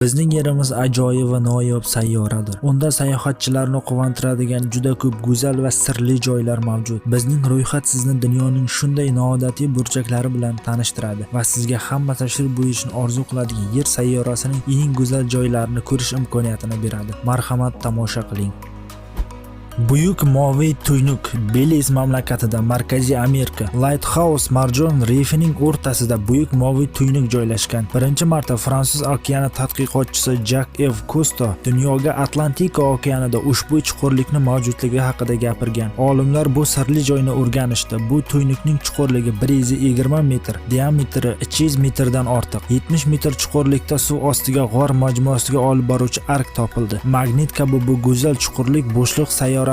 Bizning yerimiz ajoyib va noyob sayyoradir. Unda sayohatchilarni quvontiradigan juda ko'p go'zal va sirli joylar mavjud. Bizning ro'yxat sizni dunyoning shunday noodatiy burchaklari bilan tanishtiradi va sizga hamma tashrif buyurishni orzu qiladigan yer sayyorasining eng go'zal joylarini ko'rish imkoniyatini beradi. Marhamat, tomosha qiling. Buyuk Moviy tuynuk Beliz mamlakatida, Markaziy Amerika, Lighthouse marjon refining o'rtasida buyuk Moviy tuynuk joylashgan. Birinchi marta fransuz okeani tadqiqotchisi Jacques F. Cousteau dunyoga Atlantika okeanida ushbu chuqurlikning mavjudligi haqida gapirgan. Olimlar bu sirli joyni o'rganishdi. Bu tuynukning chuqurligi 120 metr, diametri 200 metrdan ortiq. 70 metr chuqurlikda suv ostiga g'or majmuasiga olib boruvchi ark topildi. Magnit kabi bu go'zal chuqurlik bo'shliq sayyoramizning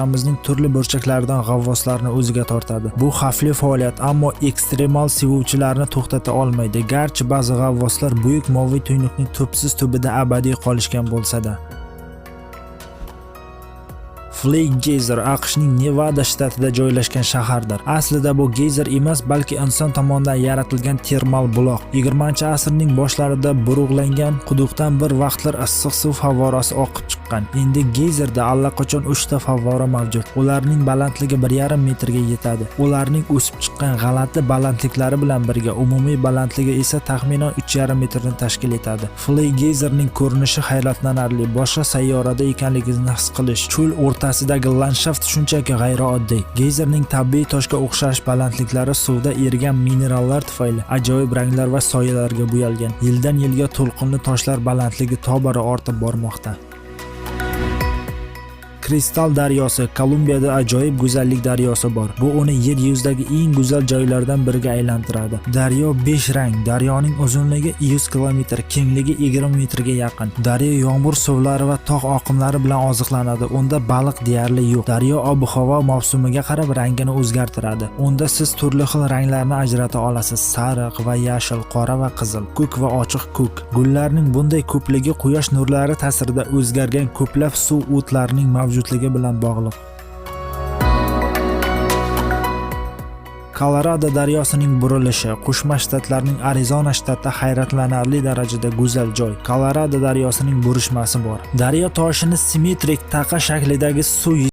turli burchaklaridan g'avvoslarni o'ziga tortadi. Bu xavfli faoliyat, ammo ekstremal sevuvchilarni to'xtata olmaydi. Garchi ba'zi g'avvoslar buyuk Moviy tuynukning tubsiz tubida abadiy qolishgan bo'lsa-da. Flake Geyser AQShning Nevada shtatida joylashgan shahardir. Aslida bu geyzer emas, balki inson tomonidan yaratilgan termal buloq. 20-asrning boshlarida burug'langan quduqdan bir vaqtlar issiq suv favvorasi oqib chiqqan. Endi geyzerda allaqachon 3 ta favvora mavjud. Ularning balandligi 1,5 metrga yetadi. Ularning o'sib chiqqan g'alati balandliklari bilan birga umumiy balandligi esa taxminan 3,5 metrni tashkil etadi. Flake Geyserning ko'rinishi hayratlanarli. Boshqa sayyorada ekanligingizni his qilish, cho'l o'rtasidagi landshaft shunchaki g'ayrioddiy. Geyzerning tabiiy toshga o'xshash balandliklari suvda erigan minerallar tufayli ajoyib ranglar va soyalarga bo'yalgan. Yildan yilga to'lqinli toshlar balandligi tobora ortib bormoqda. Kristal daryosi Kolumbiyada ajoyib go'zallik daryosi bor. Bu uni yer yuzidagi eng go'zal joylardan biriga aylantiradi. Daryo 5 rang, daryoning uzunligi 100 km, kengligi 20 metrga yaqin. Daryo yomg'ir suvlari va tog' oqimlari bilan oziqlanadi. Unda baliq deyarli yo'q. Daryo ob-havo mavsumiga qarab rangini o'zgartiradi. Unda siz turli xil ranglarni ajrata olasiz: sariq va yashil, qora va qizil, ko'k va ochiq ko'k. Gullarning bunday ko'pligi quyosh nurlari ta'sirida o'zgargan ko'plab suv o'tlarining mavjudligi bilan bog'liq. Kolorado daryosining burilishi Qo'shma Shtatlarning Arizona shtatida hayratlanarli darajada go'zal joy. Kolorado daryosining burishmasi bor. Daryo toshini simmetrik taqa shaklidagi suv